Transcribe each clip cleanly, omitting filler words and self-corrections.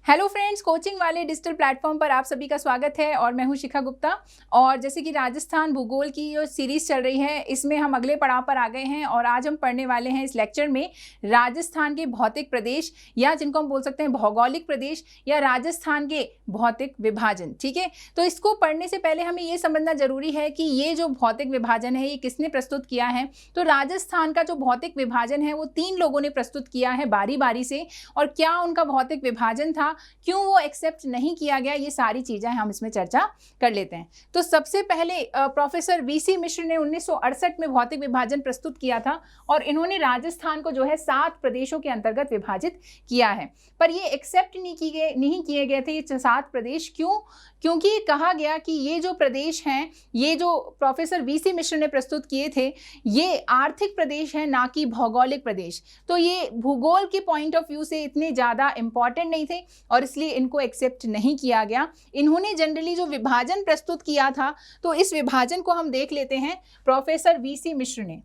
Hello friends, coaching वाले digital platform पर आप सभी का स्वागत है और मैं हूं शिखा गुप्ता। और जैसे कि राजस्थान भूगोल की जो सीरीज चल रही है, इसमें हम अगले पड़ाव पर आ गए हैं और आज हम पढ़ने वाले हैं इस लेक्चर में राजस्थान के भौतिक प्रदेश, या जिनको हम बोल सकते हैं भौगोलिक प्रदेश, या राजस्थान के भौतिक विभाजन। ठीक है, तो इसको पढ़ने से पहले हमें ये समझना जरूरी है कि ये जो भौतिक विभाजन है ये किसने प्रस्तुत किया है। तो राजस्थान का जो भौतिक विभाजन है वो 3 लोगों ने प्रस्तुत किया है बारी बारी से, और क्या उनका भौतिक विभाजन था, क्यों वो एक्सेप्ट नहीं किया गया, ये सारी चीजें हम इसमें चर्चा कर लेते हैं। तो सबसे पहले प्रोफेसर वीसी मिश्र ने 1968 में भौतिक विभाजन प्रस्तुत किया था और इन्होंने राजस्थान को जो है 7 प्रदेशों के अंतर्गत विभाजित किया है। पर ये एक्सेप्ट नहीं किए गए थे ये 7 प्रदेश। क्यों? क्योंकि कहा गया कि ये जो प्रदेश हैं, ये जो प्रोफेसर वीसी मिश्र ने प्रस्तुत किए थे, ये आर्थिक प्रदेश हैं, ना कि भौगोलिक प्रदेश। तो ये भूगोल के पॉइंट ऑफ व्यू से इतने ज़्यादा इंपॉर्टेंट नहीं थे और इसलिए इनको एक्सेप्ट नहीं किया गया। इन्होंने जनरली जो विभाजन प्रस्तुत किया था, तो इस विभाजन को हम देख लेते हैं। प्रोफेसर वीसी मिश्र ने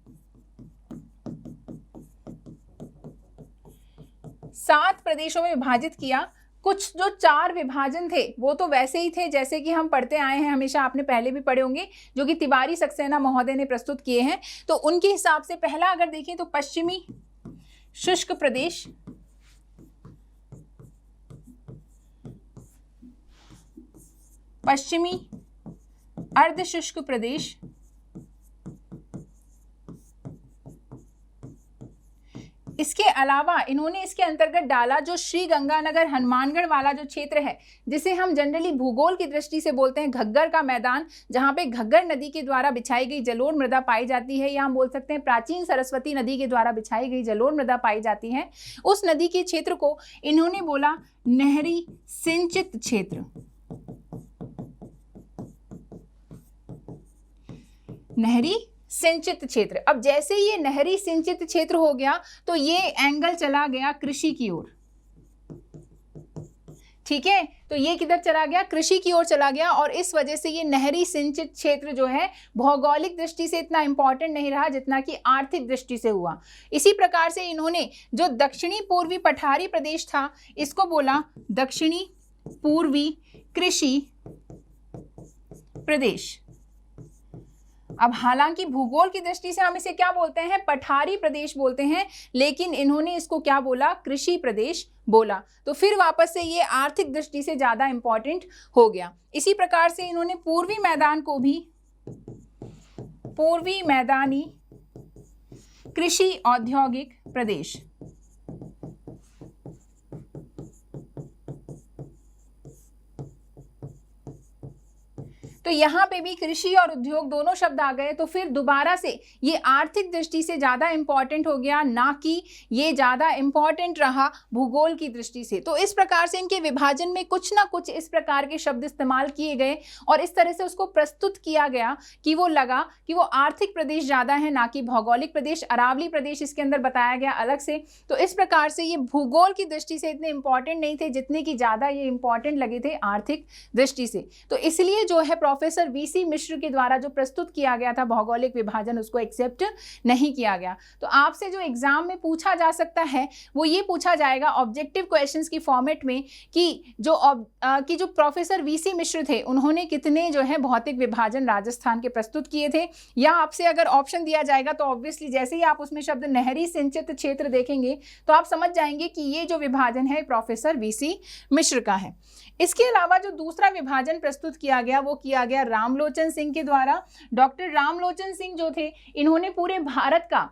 7 प्रदेशों में विभाजित किया। कुछ जो 4 विभाजन थे वो तो वैसे ही थे जैसे कि हम पढ़ते आए हैं, हमेशा आपने पहले भी पढ़े होंगे, जो कि तिवारी सक्सेना महोदय ने प्रस्तुत किए हैं। तो उनके हिसाब से पहला अगर देखें तो पश्चिमी शुष्क प्रदेश, पश्चिमी अर्धशुष्क प्रदेश, इसके अलावा इन्होंने इसके अंतर्गत डाला जो श्री गंगानगर हनुमानगढ़ वाला जो क्षेत्र है, जिसे हम जनरली भूगोल की दृष्टि से बोलते हैं घग्गर का मैदान, जहां पे घग्गर नदी के द्वारा बिछाई गई जलोढ़ मृदा पाई जाती है, या हम बोल सकते हैं प्राचीन सरस्वती नदी के द्वारा बिछाई गई जलोढ़ मृदा पाई जाती है। उस नदी के क्षेत्र को इन्होंने बोला नहरी सिंचित क्षेत्र। नहरी सिंचित क्षेत्र। अब जैसे ये नहरी सिंचित क्षेत्र हो गया तो ये एंगल चला गया कृषि की ओर। ठीक है, तो ये किधर चला गया? कृषि की ओर चला गया, और इस वजह से ये नहरी सिंचित क्षेत्र जो है भौगोलिक दृष्टि से इतना इंपॉर्टेंट नहीं रहा जितना कि आर्थिक दृष्टि से हुआ। इसी प्रकार से इन्होंने जो दक्षिणी पूर्वी पठारी प्रदेश था, इसको बोला दक्षिणी पूर्वी कृषि प्रदेश। अब हालांकि भूगोल की दृष्टि से हम इसे क्या बोलते हैं? पठारी प्रदेश बोलते हैं, लेकिन इन्होंने इसको क्या बोला? कृषि प्रदेश बोला। तो फिर वापस से ये आर्थिक दृष्टि से ज्यादा इंपॉर्टेंट हो गया। इसी प्रकार से इन्होंने पूर्वी मैदान को भी पूर्वी मैदानी कृषि औद्योगिक प्रदेश, तो यहाँ पे भी कृषि और उद्योग दोनों शब्द आ गए। तो फिर दोबारा से ये आर्थिक दृष्टि से ज़्यादा इंपॉर्टेंट हो गया, ना कि ये ज़्यादा इंपॉर्टेंट रहा भूगोल की दृष्टि से। तो इस प्रकार से इनके विभाजन में कुछ ना कुछ इस प्रकार के शब्द इस्तेमाल किए गए और इस तरह से उसको प्रस्तुत किया गया कि वो लगा कि वो आर्थिक प्रदेश ज़्यादा है, ना कि भौगोलिक प्रदेश। अरावली प्रदेश इसके अंदर बताया गया अलग से। तो इस प्रकार से ये भूगोल की दृष्टि से इतने इंपॉर्टेंट नहीं थे जितने कि ज़्यादा ये इंपॉर्टेंट लगे थे आर्थिक दृष्टि से। तो इसलिए जो है प्रोफेसर वीसी मिश्र के द्वारा जो प्रस्तुत किया गया था भौगोलिक विभाजन, उसको एक्सेप्ट नहीं किया गया। तो आपसे जो एग्जाम में पूछा जा सकता है वो ये पूछा जाएगा ऑब्जेक्टिव क्वेश्चंस की फॉर्मेट में कि जो प्रोफेसर वीसी मिश्र थे उन्होंने कितने जो है भौतिक विभाजन राजस्थान के प्रस्तुत किए थे। या आपसे अगर ऑप्शन दिया जाएगा तो ऑब्वियसली जैसे ही आप उसमें शब्द नहरी सिंचित क्षेत्र देखेंगे तो आप समझ जाएंगे कि ये जो विभाजन है प्रोफेसर वीसी मिश्र का है। इसके अलावा जो दूसरा विभाजन प्रस्तुत किया गया वो किया गया रामलोचन सिंह के द्वारा। डॉक्टर रामलोचन सिंह जो थे, इन्होंने पूरे भारत का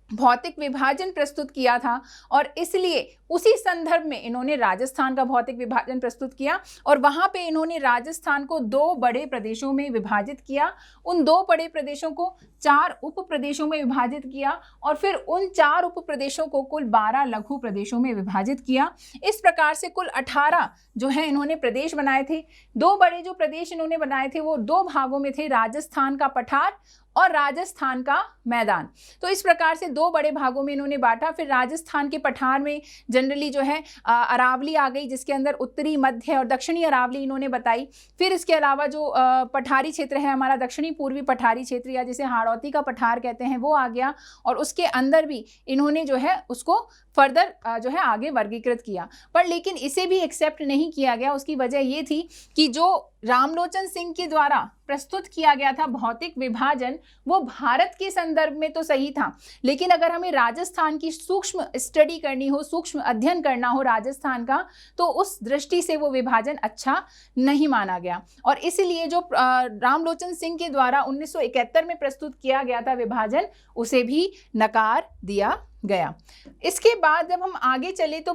भौतिक विभाजन प्रस्तुत किया था और इसलिए उसी संदर्भ में इन्होंने राजस्थान का भौतिक विभाजन प्रस्तुत किया और वहां पे इन्होंने राजस्थान को 2 बड़े प्रदेशों में विभाजित किया। उन 2 बड़े प्रदेशों को 4 उप प्रदेशों में विभाजित किया और फिर उन 4 उप प्रदेशों को कुल 12 लघु प्रदेशों में विभाजित किया। इस प्रकार से कुल 18 जो है इन्होंने प्रदेश बनाए थे। 2 बड़े जो प्रदेश इन्होंने बनाए थे वो 2 भागों में थे, राजस्थान का पठार और राजस्थान का मैदान। तो इस प्रकार से दो बड़े भागों में इन्होंने बांटा। फिर राजस्थान के पठार में जनरली जो है अरावली आ गई, जिसके अंदर उत्तरी, मध्य और दक्षिणी अरावली इन्होंने बताई। फिर इसके अलावा जो पठारी क्षेत्र है हमारा, दक्षिणी पूर्वी पठारी क्षेत्र या जिसे हाड़ौती का पठार कहते हैं, वो आ गया। और उसके अंदर भी इन्होंने जो है उसको फर्दर जो है आगे वर्गीकृत किया। पर लेकिन इसे भी एक्सेप्ट नहीं किया गया। उसकी वजह ये थी कि जो रामलोचन सिंह के द्वारा प्रस्तुत किया गया था भौतिक विभाजन, वो भारत के संदर्भ में तो सही था, लेकिन अगर हमें राजस्थान की सूक्ष्म स्टडी करनी हो, सूक्ष्म अध्ययन करना हो राजस्थान का, तो उस दृष्टि से वो विभाजन अच्छा नहीं माना गया। और इसलिए जो रामलोचन सिंह के द्वारा 1971 में प्रस्तुत किया गया था विभाजन, उसे भी नकार दिया गया। इसके बाद जब हम आगे चले तो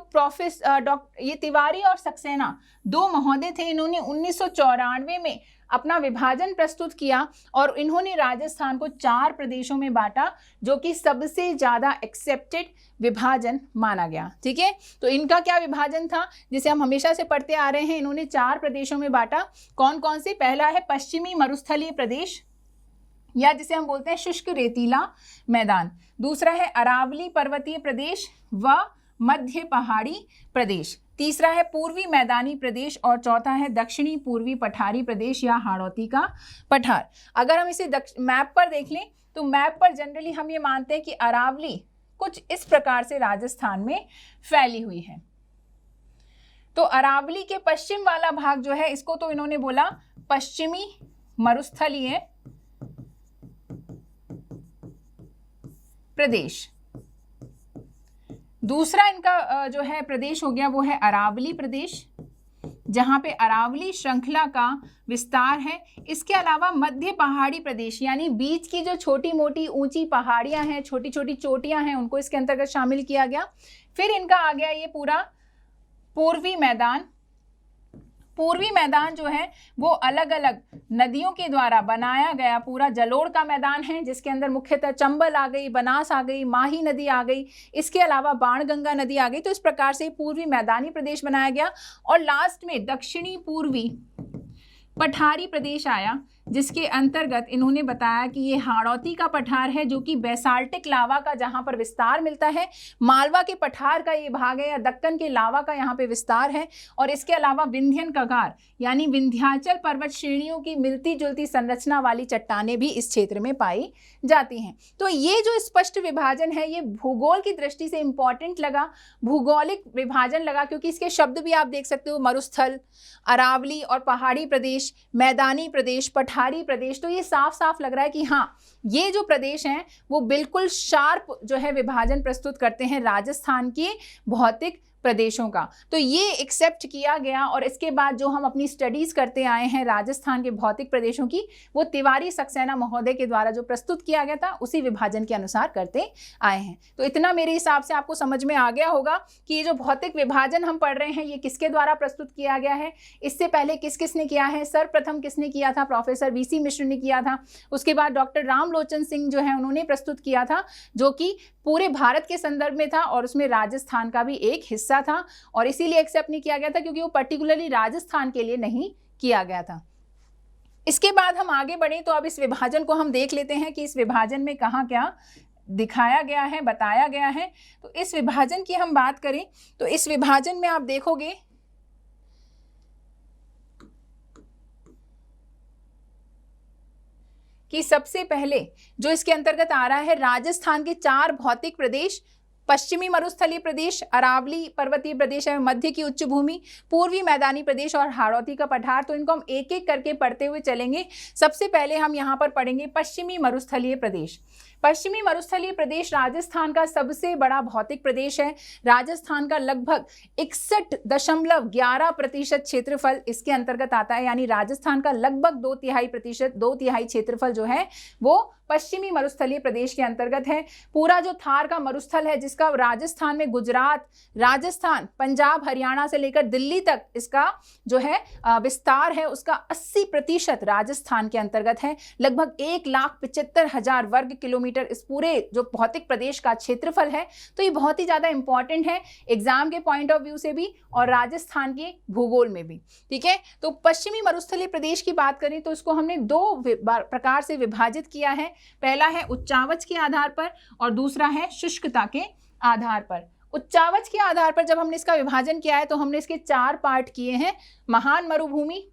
ये तिवारी और सक्सेना दो महोदय थे। इन्होंने 1994 में अपना विभाजन प्रस्तुत किया और इन्होंने राजस्थान को 4 प्रदेशों में बांटा, जो कि सबसे ज़्यादा एक्सेप्टेड विभाजन माना गया। ठीक है, तो इनका क्या विभाजन था जिसे हम हमेशा से पढ़ते आ रहे हैं। इन्होंने 4 प्रदेशों में बांटा। कौन कौन से? पहला है पश्चिमी मरुस्थलीय प्रदेश या जिसे हम बोलते हैं शुष्क रेतीला मैदान। दूसरा है अरावली पर्वतीय प्रदेश व मध्य पहाड़ी प्रदेश। तीसरा है पूर्वी मैदानी प्रदेश और चौथा है दक्षिणी पूर्वी पठारी प्रदेश या हाड़ौती का पठार। अगर हम इसे मैप पर देख लें तो मैप पर जनरली हम ये मानते हैं कि अरावली कुछ इस प्रकार से राजस्थान में फैली हुई है। तो अरावली के पश्चिम वाला भाग जो है, इसको तो इन्होंने बोला पश्चिमी मरुस्थलीय प्रदेश। दूसरा इनका जो है प्रदेश हो गया वो है अरावली प्रदेश, जहां पे अरावली श्रृंखला का विस्तार है। इसके अलावा मध्य पहाड़ी प्रदेश यानी बीच की जो छोटी मोटी ऊंची पहाड़ियां हैं, छोटी छोटी चोटियां हैं, उनको इसके अंतर्गत शामिल किया गया। फिर इनका आ गया ये पूरा पूर्वी मैदान। पूर्वी मैदान जो है वो अलग अलग नदियों के द्वारा बनाया गया पूरा जलोढ़ का मैदान है, जिसके अंदर मुख्यतः चंबल आ गई, बनास आ गई, माही नदी आ गई, इसके अलावा बाणगंगा नदी आ गई। तो इस प्रकार से पूर्वी मैदानी प्रदेश बनाया गया। और लास्ट में दक्षिणी पूर्वी पठारी प्रदेश आया, जिसके अंतर्गत इन्होंने बताया कि ये हाड़ौती का पठार है, जो कि बेसाल्टिक लावा का जहां पर विस्तार मिलता है। मालवा के पठार का ये भाग है या दक्कन के लावा का यहाँ पे विस्तार है। और इसके अलावा विंध्यन कगार यानी विंध्याचल पर्वत श्रेणियों की मिलती जुलती संरचना वाली चट्टानें भी इस क्षेत्र में पाई जाती हैं। तो ये जो स्पष्ट विभाजन है ये भूगोल की दृष्टि से इंपॉर्टेंट लगा, भूगोलिक विभाजन लगा, क्योंकि इसके शब्द भी आप देख सकते हो, मरुस्थल, अरावली और पहाड़ी प्रदेश, मैदानी प्रदेश, पठारी प्रदेश। तो ये साफ साफ लग रहा है कि हाँ, ये जो प्रदेश हैं वो बिल्कुल शार्प जो है विभाजन प्रस्तुत करते हैं राजस्थान के भौतिक प्रदेशों का। तो ये एक्सेप्ट किया गया। और इसके बाद जो हम अपनी स्टडीज करते आए हैं राजस्थान के भौतिक प्रदेशों की, वो तिवारी सक्सेना महोदय के द्वारा जो प्रस्तुत किया गया था उसी विभाजन के अनुसार करते आए हैं। तो इतना मेरे हिसाब से आपको समझ में आ गया होगा कि ये जो भौतिक विभाजन हम पढ़ रहे हैं ये किसके द्वारा प्रस्तुत किया गया है। इससे पहले किस किसने किया है? सर्वप्रथम किसने किया था? प्रोफेसर वीसी मिश्र ने किया था। उसके बाद डॉक्टर रामलोचन सिंह जो है उन्होंने प्रस्तुत किया था, जो कि पूरे भारत के संदर्भ में था और उसमें राजस्थान का भी एक हिस्सा था। और इसीलिए एक्सेप्ट नहीं किया गया था क्योंकि वो पर्टिकुलरली राजस्थान के लिए नहीं किया गया था। इसके बाद हम आगे बढ़े तो अब इस विभाजन को हम देख लेते हैं कि इस विभाजन में कहाँ क्या दिखाया गया है, बताया गया है। तो इस विभाजन की हम बात करें तो इस विभाजन में आप देखोगे कि सबसे पहले जो इसके अंतर्गत आ रहा है, राजस्थान के 4 भौतिक प्रदेश, पश्चिमी मरुस्थलीय प्रदेश, अरावली पर्वतीय प्रदेश है, मध्य की उच्च भूमि, पूर्वी मैदानी प्रदेश और हाड़ौती का पठार। तो इनको हम एक एक करके पढ़ते हुए चलेंगे। सबसे पहले हम यहाँ पर पढ़ेंगे पश्चिमी मरुस्थलीय प्रदेश। पश्चिमी मरुस्थलीय प्रदेश राजस्थान का सबसे बड़ा भौतिक प्रदेश है। राजस्थान का लगभग 61.11% क्षेत्रफल इसके अंतर्गत आता है, यानी राजस्थान का लगभग 2/3 क्षेत्रफल जो है वो पश्चिमी मरुस्थलीय प्रदेश के अंतर्गत है। पूरा जो थार का मरुस्थल है, जिसका राजस्थान में गुजरात, राजस्थान, पंजाब, हरियाणा से लेकर दिल्ली तक इसका जो है विस्तार है, उसका 80% राजस्थान के अंतर्गत है। लगभग 1,75,000 वर्ग किलोमीटर इस पूरे जो भौतिक प्रदेश का क्षेत्रफल है। तो ये बहुत ही ज्यादा इंपॉर्टेंट है एग्जाम के पॉइंट ऑफ व्यू से भी और राजस्थान के भूगोल में भी। ठीक है, तो पश्चिमी मरुस्थलीय प्रदेश की बात करें तो इसको हमने 2 प्रकार से विभाजित किया है। पहला है उच्चावच के आधार पर और दूसरा है शुष्कता के आधार पर। उच्चावच के आधार पर जब हमने इसका विभाजन किया है तो हमने इसके 4 पार्ट किए हैं, महान मरुभूमि,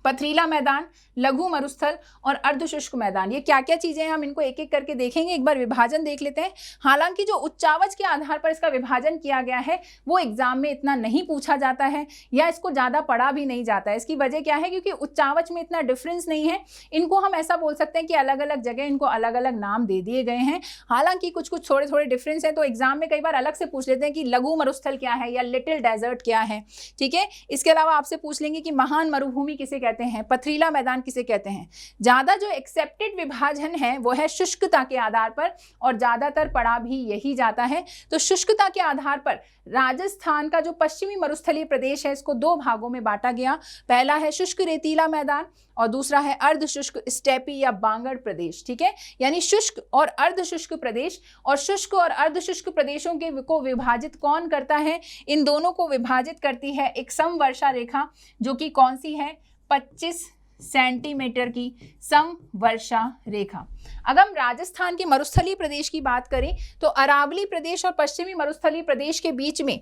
पथरीला मैदान, लघु मरुस्थल और अर्धशुष्क मैदान। ये क्या क्या चीजें हैं हम इनको एक एक करके देखेंगे। एक बार विभाजन देख लेते हैं। हालांकि जो उच्चावच के आधार पर इसका विभाजन किया गया है वो एग्जाम में इतना नहीं पूछा जाता है या इसको ज्यादा पढ़ा भी नहीं जाता है। इसकी वजह क्या है, क्योंकि उच्चावच में इतना डिफरेंस नहीं है। इनको हम ऐसा बोल सकते हैं कि अलग अलग जगह इनको अलग अलग नाम दे दिए गए हैं। हालांकि कुछ कुछ थोड़े थोड़े डिफरेंस है, तो एग्जाम में कई बार अलग से पूछ लेते हैं कि लघु मरुस्थल क्या है या लिटिल डेजर्ट क्या है। ठीक है, इसके अलावा आपसे पूछ लेंगे कि महान मरुभूमि किसे कहते हैं, पथरीला मैदान किसे कहते हैं। ज्यादा जो एक्सेप्टेड विभाजन है वो है शुष्कता के आधार पर और ज्यादातर पढ़ा भी यही जाता है। तो शुष्कता के आधार पर राजस्थान का जो पश्चिमी मरुस्थलीय प्रदेश है इसको 2 भागों में बांटा गया। पहला है शुष्क रेतीला मैदान और दूसरा है अर्धशुष्क स्टेपी या बांगड़ प्रदेश। ठीक है, यानी शुष्क और अर्धशुष्क प्रदेश। और शुष्क और अर्धशुष्क प्रदेशों के को विभाजित कौन करता है, इन दोनों को विभाजित करती है एक समवर्षा रेखा, जो कि कौन सी है, 25 सेंटीमीटर की समवर्षा रेखा। अगर हम राजस्थान के मरुस्थलीय प्रदेश की बात करें तो अरावली प्रदेश और पश्चिमी मरुस्थलीय प्रदेश के बीच में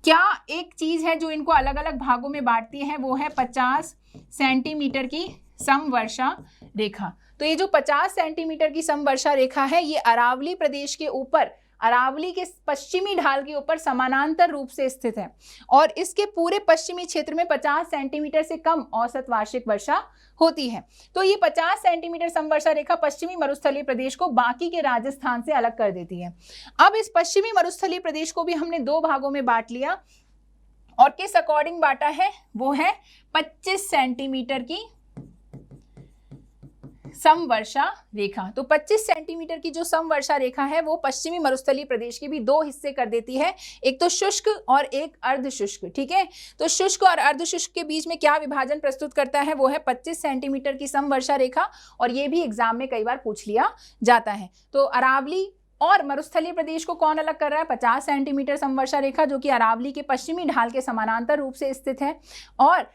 क्या एक चीज है जो इनको अलग अलग भागों में बांटती है, वो है 50 सेंटीमीटर की समवर्षा रेखा। तो ये जो 50 सेंटीमीटर की समवर्षा रेखा है ये अरावली प्रदेश के ऊपर, अरावली के पश्चिमी ढाल के ऊपर समानांतर रूप से स्थित है और इसके पूरे पश्चिमी क्षेत्र में 50 सेंटीमीटर से कम औसत वार्षिक वर्षा होती है। तो ये 50 सेंटीमीटर समवर्षा रेखा पश्चिमी मरुस्थलीय प्रदेश को बाकी के राजस्थान से अलग कर देती है। अब इस पश्चिमी मरुस्थलीय प्रदेश को भी हमने 2 भागों में बांट लिया और किस अकॉर्डिंग बांटा है, वो है 25 सेंटीमीटर की समवर्षा रेखा। तो 25 सेंटीमीटर की जो समवर्षा रेखा है वो पश्चिमी मरुस्थलीय प्रदेश के भी 2 हिस्से कर देती है, एक तो शुष्क और एक अर्धशुष्क। ठीक है, तो शुष्क और अर्धशुष्क के बीच में क्या विभाजन प्रस्तुत करता है, वो है 25 सेंटीमीटर की समवर्षा रेखा और ये भी एग्जाम में कई बार पूछ लिया जाता है। तो अरावली और मरुस्थलीय प्रदेश को कौन अलग कर रहा है, 50 सेंटीमीटर समवर्षा रेखा जो कि अरावली के पश्चिमी ढाल के समानांतर रूप से स्थित है। और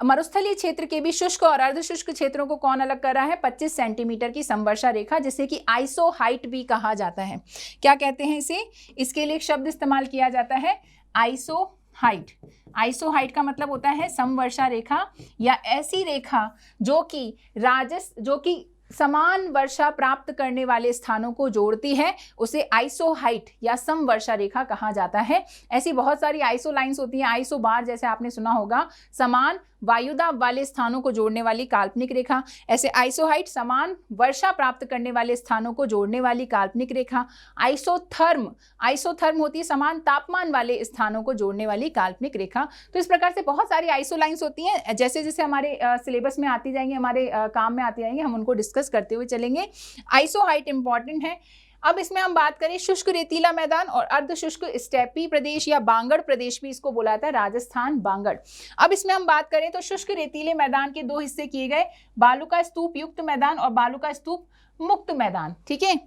मरुस्थलीय क्षेत्र के भी शुष्क और अर्धशुष्क क्षेत्रों को कौन अलग कर रहा है, 25 सेंटीमीटर की समवर्षा रेखा, जिसे कि आइसो हाइट भी कहा जाता है। क्या कहते हैं इसे, इसके लिए एक शब्द इस्तेमाल किया जाता है, आइसो हाइट। आइसो हाइट का मतलब होता है समवर्षा रेखा या ऐसी रेखा जो कि समान वर्षा प्राप्त करने वाले स्थानों को जोड़ती है, उसे आइसो हाइट या समवर्षा रेखा कहा जाता है। ऐसी बहुत सारी आइसो लाइंस होती हैं, आइसो बार जैसे आपने सुना होगा, समान वायुदाब वाले स्थानों को जोड़ने वाली काल्पनिक रेखा। ऐसे आइसो हाइट समान वर्षा प्राप्त करने वाले स्थानों को जोड़ने वाली काल्पनिक रेखा। आइसोथर्म होती है समान तापमान वाले स्थानों को जोड़ने वाली काल्पनिक रेखा। तो इस प्रकार से बहुत सारी आइसो लाइंस होती हैं, जैसे जैसे हमारे सिलेबस में आती जाएंगी, हमारे काम में आती जाएंगी, हम उनको डिस्कस करते हुए चलेंगे। आइसो हाइट इंपॉर्टेंट है। अब इसमें हम बात करें शुष्क रेतीला मैदान और अर्धशुष्क स्टेपी प्रदेश या बांगड़ प्रदेश भी इसको बोला जाता है, राजस्थान बांगड़। अब इसमें हम बात करें तो शुष्क रेतीले मैदान के 2 हिस्से किए गए, बालू का स्तूप युक्त मैदान और बालू का स्तूप मुक्त मैदान। ठीक है,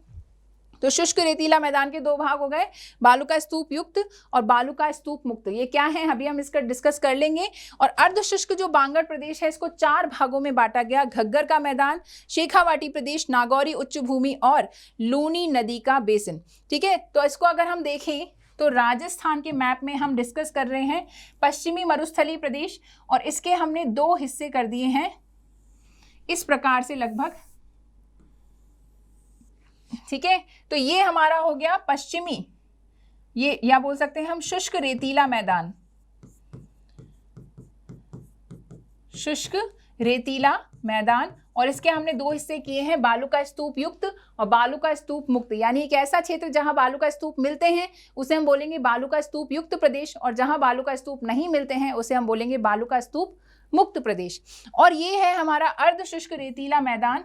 तो शुष्क रेतीला मैदान के 2 भाग हो गए, बालू का स्तूप युक्त और बालू का स्तूप मुक्त। ये क्या है अभी हम इसका डिस्कस कर लेंगे। और अर्धशुष्क जो बांगड़ प्रदेश है इसको 4 भागों में बांटा गया, घग्गर का मैदान, शेखावाटी प्रदेश, नागौरी उच्च भूमि और लूनी नदी का बेसिन। ठीक है, तो इसको अगर हम देखें तो राजस्थान के मैप में हम डिस्कस कर रहे हैं पश्चिमी मरुस्थलीय प्रदेश और इसके हमने 2 हिस्से कर दिए हैं इस प्रकार से लगभग। ठीक है, तो ये हमारा हो गया पश्चिमी, ये या बोल सकते हैं हम शुष्क रेतीला मैदान, शुष्क रेतीला मैदान। और इसके हमने 2 हिस्से किए हैं, बालू का स्तूप युक्त और बालू का स्तूप मुक्त। यानी एक ऐसा क्षेत्र जहां बालू का स्तूप मिलते हैं उसे हम बोलेंगे बालू का स्तूप युक्त प्रदेश, और जहां बालू का स्तूप नहीं मिलते हैं उसे हम बोलेंगे बालू का स्तूप मुक्त प्रदेश। और ये है हमारा अर्धशुष्क रेतीला मैदान,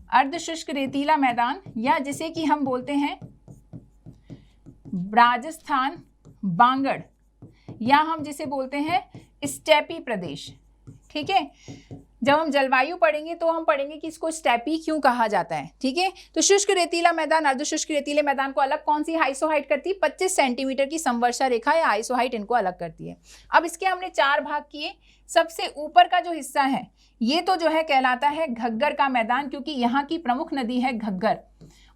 अर्धशुष्क रेतीला मैदान, या जिसे कि हम बोलते हैं राजस्थान बांगड़, या हम जिसे बोलते हैं स्टेपी प्रदेश। ठीक है, जब हम जलवायु पढ़ेंगे तो हम पढ़ेंगे कि इसको स्टेपी क्यों कहा जाता है, ठीक है। तो शुष्क रेतीला मैदान, अर्धशुष्क रेतीले मैदान को अलग कौन सी आइसोहाइट करती है, 25 सेंटीमीटर की संवर्षा रेखा या आइसोहाइट इनको अलग करती है। अब इसके हमने 4 भाग किए। सबसे ऊपर का जो हिस्सा है ये तो जो है कहलाता है घग्गर का मैदान, क्योंकि यहाँ की प्रमुख नदी है घग्गर,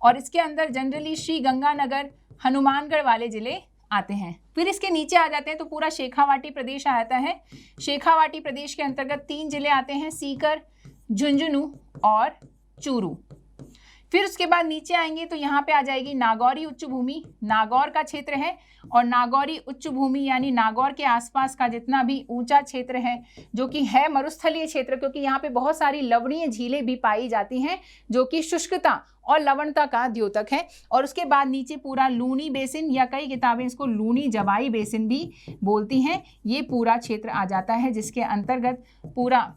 और इसके अंदर जनरली श्री गंगानगर, हनुमानगढ़ वाले जिले आते हैं। फिर इसके नीचे आ जाते हैं तो पूरा शेखावाटी प्रदेश आ जाता है। शेखावाटी प्रदेश के अंतर्गत 3 जिले आते हैं, सीकर, झुंझुनू और चूरू। फिर उसके बाद नीचे आएंगे तो यहाँ पे आ जाएगी नागौरी उच्च भूमि, नागौर का क्षेत्र है, और नागौरी उच्च भूमि यानी नागौर के आसपास का जितना भी ऊंचा क्षेत्र है जो कि है मरुस्थलीय क्षेत्र, क्योंकि यहाँ पे बहुत सारी लवणीय झीलें भी पाई जाती हैं जो कि शुष्कता और लवणता का द्योतक है। और उसके बाद नीचे पूरा लूनी बेसिन, या कई किताबें इसको लूनी जवाई बेसिन भी बोलती हैं, ये पूरा क्षेत्र आ जाता है, जिसके अंतर्गत पूरा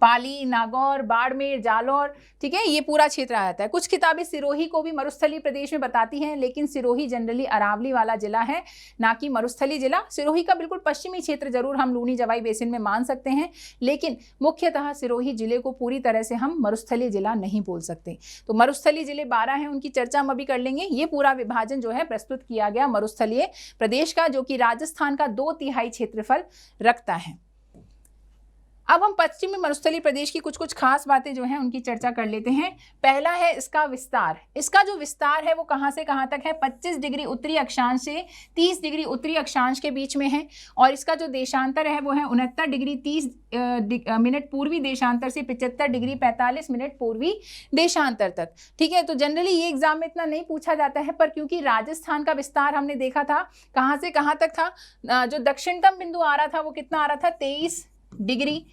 पाली, नागौर, बाड़मेर, जालौर, ठीक है, ये पूरा क्षेत्र आ जाता है। कुछ किताबें सिरोही को भी मरुस्थलीय प्रदेश में बताती हैं, लेकिन सिरोही जनरली अरावली वाला जिला है, ना कि मरुस्थलीय जिला। सिरोही का बिल्कुल पश्चिमी क्षेत्र जरूर हम लूनी जवाई बेसिन में मान सकते हैं, लेकिन मुख्यतः सिरोही जिले को पूरी तरह से हम मरुस्थलीय जिला नहीं बोल सकते। तो मरुस्थलीय जिले 12 हैं, उनकी चर्चा हम अभी कर लेंगे। ये पूरा विभाजन जो है प्रस्तुत किया गया मरुस्थलीय प्रदेश का, जो कि राजस्थान का 2/3 क्षेत्रफल रखता है। अब हम पश्चिमी मरुस्थलीय प्रदेश की कुछ खास बातें जो हैं उनकी चर्चा कर लेते हैं। पहला है इसका विस्तार। इसका जो विस्तार है वो कहाँ से कहाँ तक है, 25 डिग्री उत्तरी अक्षांश से 30 डिग्री उत्तरी अक्षांश के बीच में है, और इसका जो देशांतर है वो है 69 डिग्री 30 मिनट पूर्वी देशांतर से 75 डिग्री 45 मिनट पूर्वी देशांतर तक, ठीक है। तो जनरली ये एग्जाम में इतना नहीं पूछा जाता है, पर क्योंकि राजस्थान का विस्तार हमने देखा था कहाँ से कहाँ तक था, जो दक्षिणतम बिंदु आ रहा था वो कितना आ रहा था, 23 डिग्री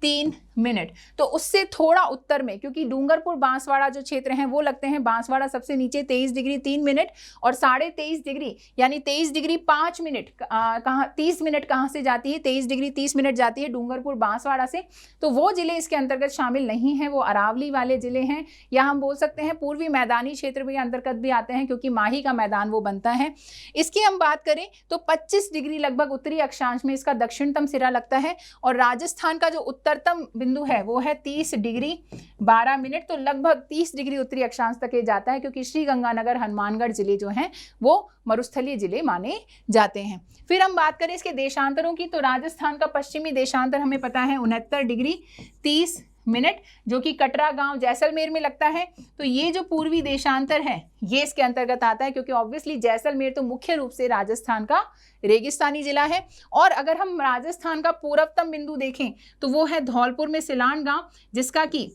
3 मिनट। तो उससे थोड़ा उत्तर में, क्योंकि डूंगरपुर बांसवाड़ा जो क्षेत्र हैं वो लगते हैं, बांसवाड़ा सबसे नीचे 23 डिग्री 3 मिनट और 23.5 डिग्री यानी 23 डिग्री 5 मिनट कहाँ 30 मिनट कहाँ से जाती है, 23 डिग्री 30 मिनट जाती है डूंगरपुर बांसवाड़ा से। तो वो जिले इसके अंतर्गत शामिल नहीं हैं, वो अरावली वाले जिले हैं, या हम बोल सकते हैं पूर्वी मैदानी क्षेत्र भी अंतर्गत भी आते हैं, क्योंकि माही का मैदान वो बनता है। इसकी हम बात करें तो 25 डिग्री लगभग उत्तरी अक्षांश में इसका दक्षिणतम सिरा लगता है, और राजस्थान का जो उत्तरतम बिंदु है वो है 30 डिग्री 12 मिनट, तो लगभग 30 डिग्री उत्तरी अक्षांश तक ये जाता है, क्योंकि श्री गंगानगर, हनुमानगढ़ जिले जो हैं वो मरुस्थलीय जिले माने जाते हैं। फिर हम बात करें इसके देशांतरों की, तो राजस्थान का पश्चिमी देशांतर हमें पता है 69 डिग्री 30 मिनट, जो कि कटरा गांव जैसलमेर में लगता है। तो ये जो पूर्वी देशांतर है ये इसके अंतर्गत आता है, क्योंकि ऑब्वियसली जैसलमेर तो मुख्य रूप से राजस्थान का रेगिस्तानी जिला है। और अगर हम राजस्थान का पूर्वतम बिंदु देखें तो वो है धौलपुर में सिलान गांव, जिसका कि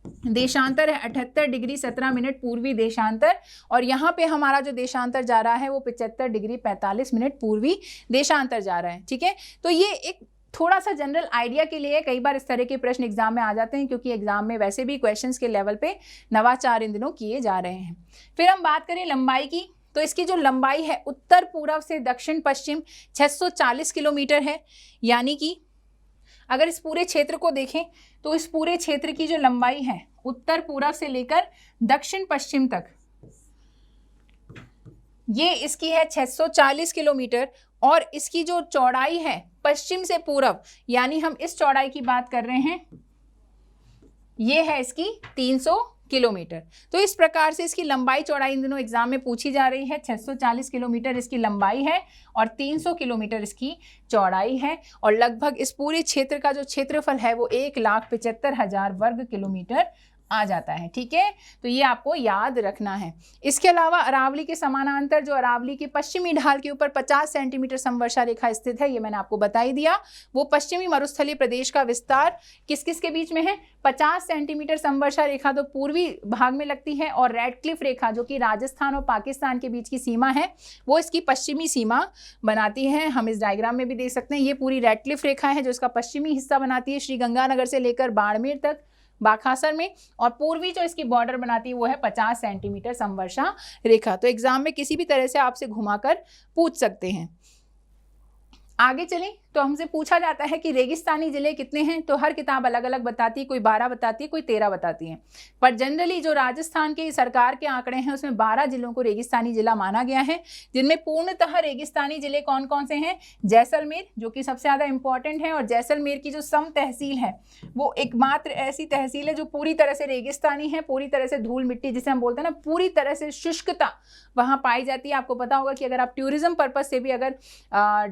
देशांतर है 78 डिग्री 17 मिनट पूर्वी देशांतर, और यहाँ पे हमारा जो देशांतर जा रहा है वो 75 डिग्री 45 मिनट पूर्वी देशांतर जा रहा है, ठीक है। तो ये एक थोड़ा सा जनरल आइडिया के लिए, कई बार इस तरह के प्रश्न एग्जाम में आ जाते हैं, क्योंकि एग्जाम में वैसे भी क्वेश्चंस के लेवल पे नवाचार इन दिनों किए जा रहे हैं। फिर हम बात करें लंबाई की, तो इसकी जो लंबाई है उत्तर पूर्व से दक्षिण पश्चिम 640 किलोमीटर है, यानी कि अगर इस पूरे क्षेत्र को देखें तो इस पूरे क्षेत्र की जो लंबाई है उत्तर पूर्व से लेकर दक्षिण पश्चिम तक, ये इसकी है 640 किलोमीटर, और इसकी जो चौड़ाई है पश्चिम से पूर्व, यानी हम इस चौड़ाई की बात कर रहे हैं, ये है इसकी 300 किलोमीटर। तो इस प्रकार से इसकी लंबाई चौड़ाई इन दिनों एग्जाम में पूछी जा रही है। 640 किलोमीटर इसकी लंबाई है और 300 किलोमीटर इसकी चौड़ाई है, और लगभग इस पूरे क्षेत्र का जो क्षेत्रफल है वो 1,75,000 वर्ग किलोमीटर आ जाता है, ठीक है। तो ये आपको याद रखना है। इसके अलावा अरावली के समानांतर, जो अरावली के पश्चिमी ढाल के ऊपर 50 सेंटीमीटर समवर्षा रेखा स्थित है, ये मैंने आपको बता ही दिया। वो पश्चिमी मरुस्थलीय प्रदेश का विस्तार किस किस के बीच में है, 50 सेंटीमीटर समवर्षा रेखा तो पूर्वी भाग में लगती है, और रेडक्लिफ रेखा जो कि राजस्थान और पाकिस्तान के बीच की सीमा है वो इसकी पश्चिमी सीमा बनाती है। हम इस डायग्राम में भी देख सकते हैं, ये पूरी रेडक्लिफ रेखा है जो इसका पश्चिमी हिस्सा बनाती है, श्री गंगानगर से लेकर बाड़मेर तक बाखासर में, और पूर्वी जो इसकी बॉर्डर बनाती है वो है 50 सेंटीमीटर समवर्षा रेखा। तो एग्जाम में किसी भी तरह से आपसे घुमाकर पूछ सकते हैं। आगे चलें तो हमसे पूछा जाता है कि रेगिस्तानी जिले कितने हैं, तो हर किताब अलग अलग बताती है, कोई 12 बताती है, कोई 13 बताती है, पर जनरली जो राजस्थान के सरकार के आंकड़े हैं उसमें 12 जिलों को रेगिस्तानी जिला माना गया है, जिनमें पूर्णतः रेगिस्तानी जिले कौन कौन से हैं? जैसलमेर जो कि सबसे ज़्यादा इंपॉर्टेंट है, और जैसलमेर की जो सम तहसील है वो एकमात्र ऐसी तहसील है जो पूरी तरह से रेगिस्तानी है, पूरी तरह से धूल मिट्टी जिसे हम बोलते हैं ना, पूरी तरह से शुष्कता वहाँ पाई जाती है। आपको पता होगा कि अगर आप टूरिज्म पर्पज से भी अगर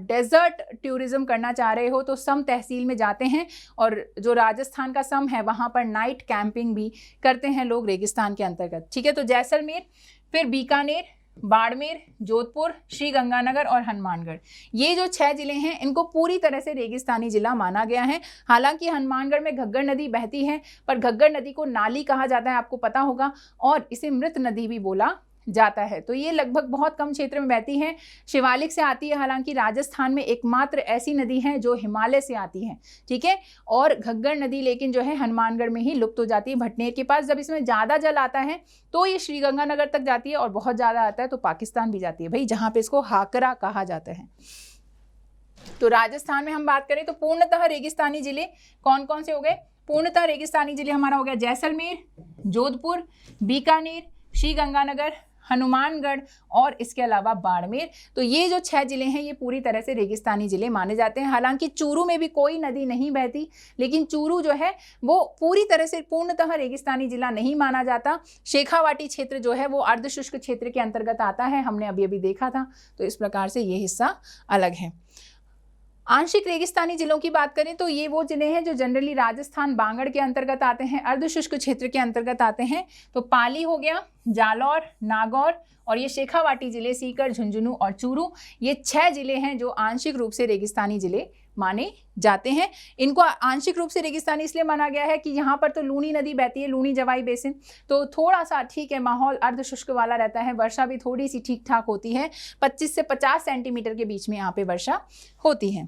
डेजर्ट टूरिज्म करना चाह रहे हो तो सम तहसील में जाते हैं, और जो राजस्थान का सम है वहाँ पर नाइट कैंपिंग भी करते हैं लोग रेगिस्तान के अंतर्गत। ठीक है, तो जैसलमेर, फिर बीकानेर, बाड़मेर, जोधपुर, श्रीगंगानगर और हनुमानगढ़, ये जो 6 जिले हैं इनको पूरी तरह से रेगिस्तानी जिला माना गया है। हालांकि हनुमानगढ़ में घग्गर नदी बहती है, पर घग्गर नदी को नाली कहा जाता है, आपको पता होगा, और इसे मृत नदी भी बोला जाता है। तो ये लगभग बहुत कम क्षेत्र में बहती है, शिवालिक से आती है। हालांकि राजस्थान में एकमात्र ऐसी नदी है जो हिमालय से आती है। ठीक है, और घग्गर नदी लेकिन जो है हनुमानगढ़ में ही लुप्त हो जाती है, भटनेर के पास। जब इसमें ज़्यादा जल आता है तो ये श्रीगंगानगर तक जाती है, और बहुत ज़्यादा आता है तो पाकिस्तान भी जाती है भाई, जहाँ पे इसको हाकरा कहा जाता है। तो राजस्थान में हम बात करें तो पूर्णतः रेगिस्तानी जिले कौन कौन से हो गए? पूर्णतः रेगिस्तानी जिले हमारा हो गया जैसलमेर, जोधपुर, बीकानेर, श्रीगंगानगर, हनुमानगढ़ और इसके अलावा बाड़मेर। तो ये जो 6 जिले हैं ये पूरी तरह से रेगिस्तानी जिले माने जाते हैं। हालांकि चूरू में भी कोई नदी नहीं बहती, लेकिन चूरू जो है वो पूरी तरह से पूर्णतः रेगिस्तानी जिला नहीं माना जाता। शेखावाटी क्षेत्र जो है वो अर्धशुष्क क्षेत्र के अंतर्गत आता है, हमने अभी अभी देखा था। तो इस प्रकार से ये हिस्सा अलग है। आंशिक रेगिस्तानी जिलों की बात करें तो ये वो जिले हैं जो जनरली राजस्थान बांगड़ के अंतर्गत आते हैं, अर्धशुष्क क्षेत्र के अंतर्गत आते हैं। तो पाली हो गया, जालौर, नागौर और ये शेखावाटी जिले सीकर, झुंझुनू और चूरू, ये 6 जिले हैं जो आंशिक रूप से रेगिस्तानी जिले माने जाते हैं। इनको आंशिक रूप से रेगिस्तानी इसलिए माना गया है कि यहाँ पर तो लूनी नदी बहती है, लूनी जवाई बेसिन, तो थोड़ा सा ठीक है माहौल अर्धशुष्क वाला रहता है, वर्षा भी थोड़ी सी ठीक ठाक होती है, 25 से 50 सेंटीमीटर के बीच में यहाँ पे वर्षा होती है।